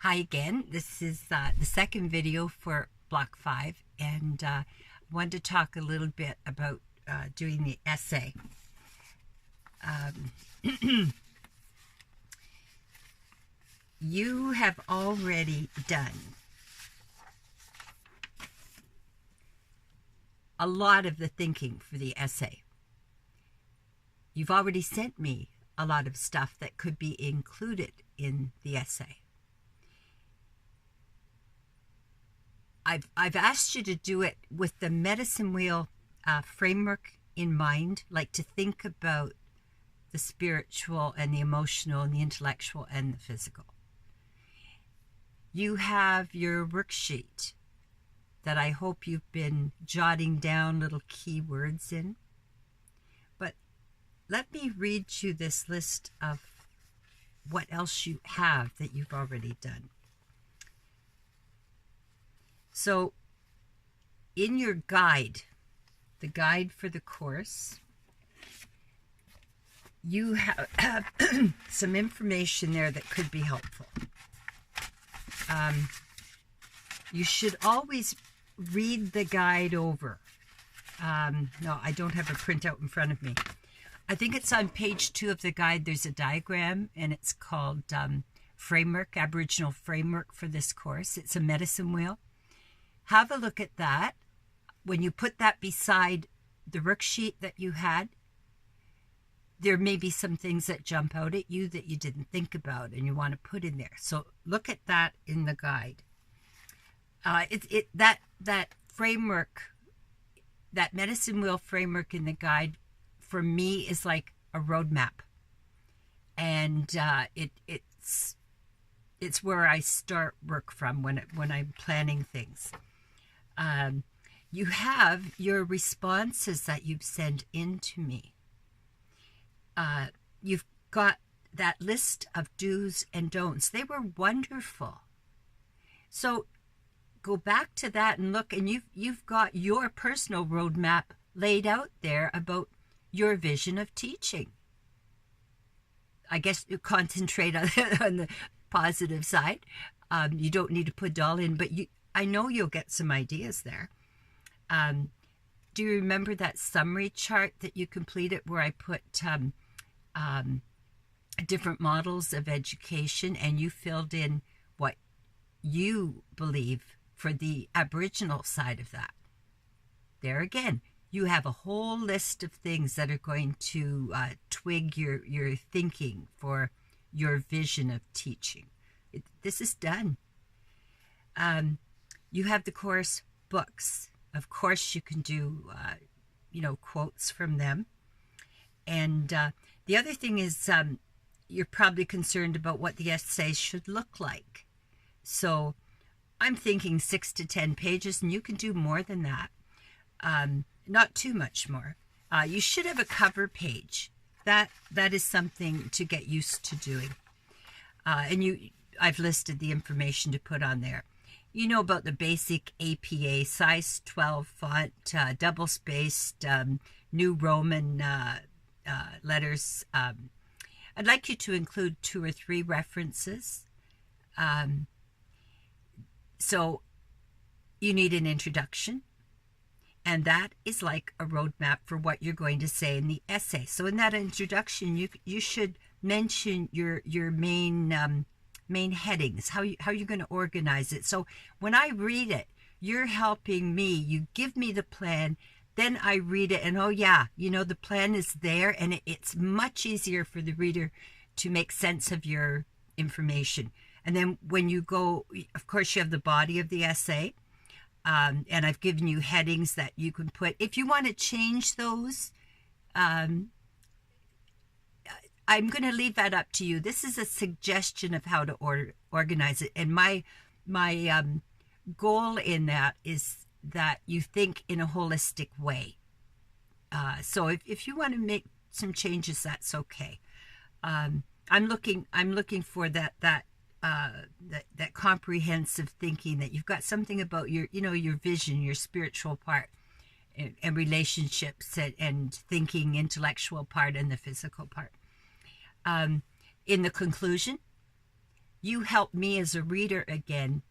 Hi again. This is the second video for Block 5, and I wanted to talk a little bit about doing the essay. You have already done a lot of the thinking for the essay. You've already sent me a lot of stuff that could be included in the essay. I've asked you to do it with the medicine wheel framework in mind, like to think about the spiritual and the emotional and the intellectual and the physical. You have your worksheet that I hope you've been jotting down little keywords in. But let me read you this list of what else you have that you've already done. So in your guide, the guide for the course, you have some information there that could be helpful. You should always read the guide over. No, I don't have a printout in front of me. I think it's on page 2 of the guide. There's a diagram, and it's called Framework, Aboriginal Framework for this course. It's a medicine wheel. Have a look at that. When you put that beside the worksheet that you had, there may be some things that jump out at you that you didn't think about and you want to put in there. So look at that in the guide. That framework, that medicine wheel framework in the guide, for me is like a roadmap, and it's where I start work from when I'm planning things. You have your responses that you've sent in to me. You've got that list of do's and don'ts. They were wonderful. So go back to that and look, and you've got your personal roadmap laid out there about your vision of teaching. I guess you concentrate on the positive side. You don't need to put it all in, but I know you'll get some ideas there. Do you remember that summary chart that you completed where I put different models of education, and you filled in what you believe for the Aboriginal side of that? There again, you have a whole list of things that are going to twig your thinking for your vision of teaching. This is done. You have the course books. Of course, you can do, quotes from them. And the other thing is you're probably concerned about what the essay should look like. So I'm thinking 6 to 10 pages, and you can do more than that. Not too much more. You should have a cover page. That is something to get used to doing. I've listed the information to put on there. You know about the basic APA, size 12 font, double-spaced, New Roman letters. I'd like you to include 2 or 3 references. So you need an introduction, and that is like a roadmap for what you're going to say in the essay. So in that introduction, you should mention your main headings, how you're going to organize it. So when I read it, you're helping me. You give me the plan, then I read it, and oh yeah, the plan is there, and it's much easier for the reader to make sense of your information. And then when you go, of course, you have the body of the essay, and I've given you headings that you can put. If you want to change those, I'm going to leave that up to you. This is a suggestion of how to organize it. And my goal in that is that you think in a holistic way. So if you want to make some changes, that's okay. I'm looking for that comprehensive thinking, that you've got something about your vision, your spiritual part, and relationships, and thinking, intellectual part, and the physical part. In the conclusion, you help me as a reader again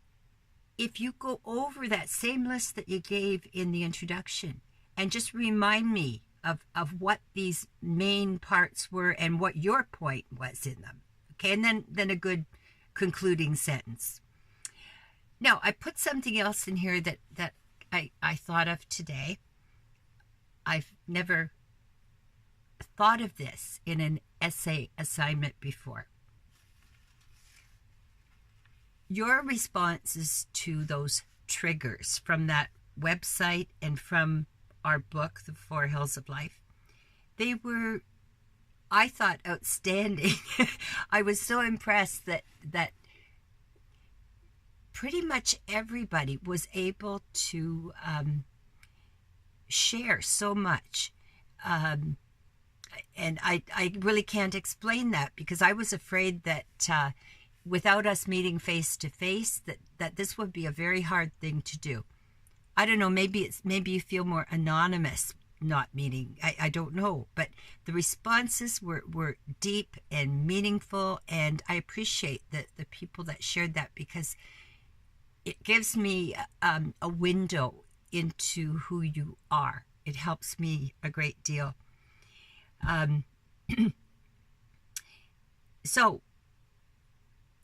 if you go over that same list that you gave in the introduction and just remind me of what these main parts were and what your point was in them. Okay, and then a good concluding sentence. Now, I put something else in here that I thought of today. I've never thought of this in an essay assignment before. Your responses to those triggers from that website and from our book, The Four Hills of Life, they were, I thought, outstanding. I was so impressed that pretty much everybody was able to share so much. And I really can't explain that, because I was afraid that without us meeting face to face, that this would be a very hard thing to do. I don't know, maybe you feel more anonymous not meeting. I don't know, but the responses were deep and meaningful, and I appreciate the people that shared that, because it gives me a window into who you are. It helps me a great deal. So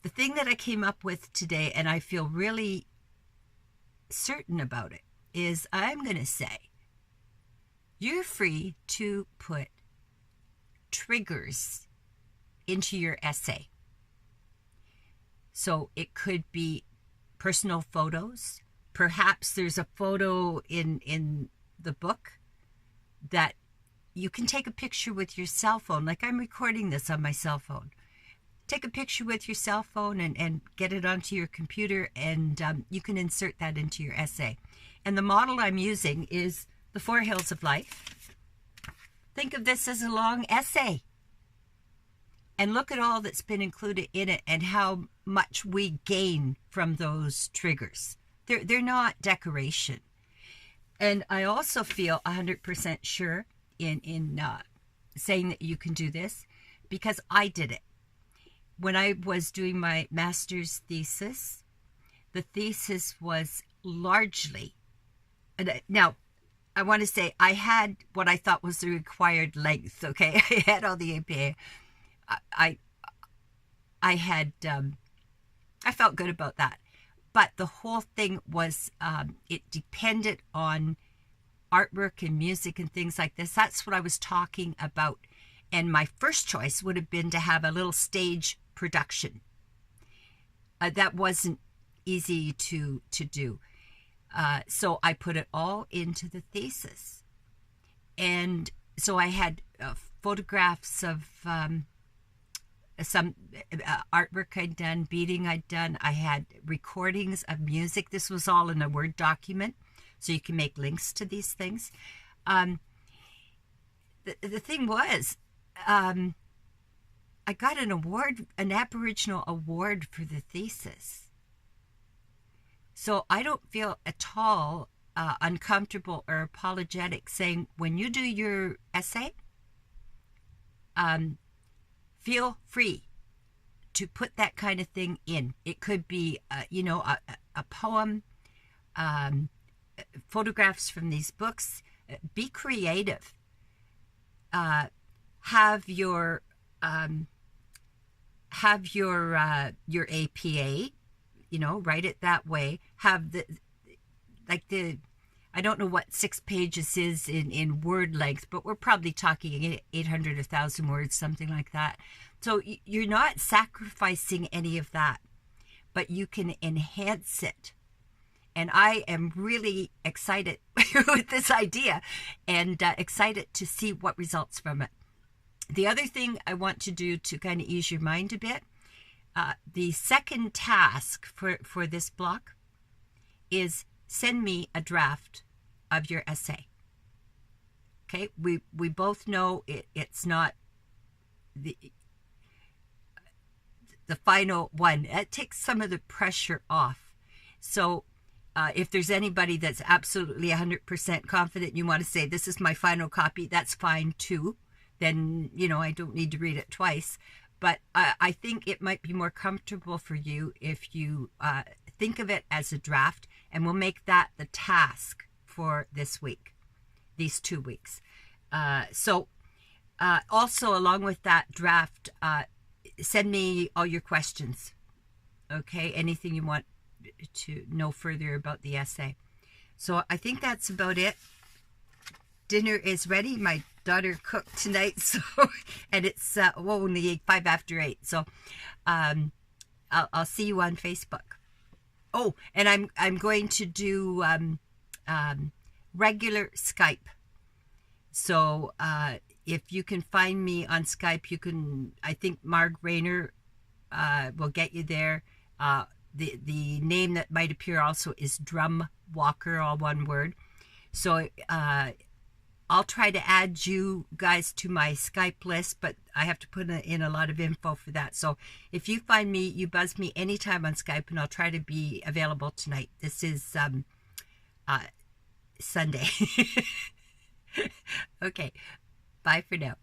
the thing that I came up with today, and I feel really certain about it, is I'm going to say you're free to put triggers into your essay. So it could be personal photos. Perhaps there's a photo in the book that you can take a picture with your cell phone. Like I'm recording this on my cell phone. Take a picture with your cell phone and get it onto your computer, and you can insert that into your essay. And the model I'm using is The Four Hills of Life. Think of this as a long essay. And look at all that's been included in it and how much we gain from those triggers. They're not decoration. And I also feel 100% sure in saying that you can do this, because I did it. When I was doing my master's thesis, the thesis was largely, now I want to say I had what I thought was the required length, okay? I had all the APA. I had, I felt good about that. But the whole thing was, it depended on artwork and music and things like this. That's what I was talking about. And my first choice would have been to have a little stage production. That wasn't easy to do. So I put it all into the thesis. And so I had photographs of some artwork I'd done, beading I'd done. I had recordings of music. This was all in a Word document, so you can make links to these things. The thing was, I got an award, an Aboriginal award for the thesis. So I don't feel at all uncomfortable or apologetic saying, when you do your essay, feel free to put that kind of thing in. It could be, a poem, photographs from these books. Be creative. Have your APA, write it that way. Have I don't know what 6 pages is in word length, but we're probably talking 800, 1,000 words, something like that. So you're not sacrificing any of that, but you can enhance it. And I am really excited with this idea, and excited to see what results from it. The other thing I want to do to kind of ease your mind a bit, the second task for this block is send me a draft of your essay. Okay, we both know it's not the final one. It takes some of the pressure off. So if there's anybody that's absolutely 100% confident, you want to say, this is my final copy, that's fine too. Then, I don't need to read it twice. but I think it might be more comfortable for you if you think of it as a draft, and we'll make that the task for this week, these 2 weeks. Also, along with that draft, send me all your questions, okay? Anything you want to know further about the essay. So I think that's about it. Dinner is ready. My daughter cooked tonight, so and it's only 5 after 8. So I'll see you on Facebook. Oh, and I'm going to do regular Skype. So if you can find me on Skype, you can. I think Marg Rayner will get you there. The name that might appear also is Drum Walker, all one word. So I'll try to add you guys to my Skype list, but I have to put in a lot of info for that. So if you find me, you buzz me anytime on Skype, and I'll try to be available tonight. This is Sunday. Okay, bye for now.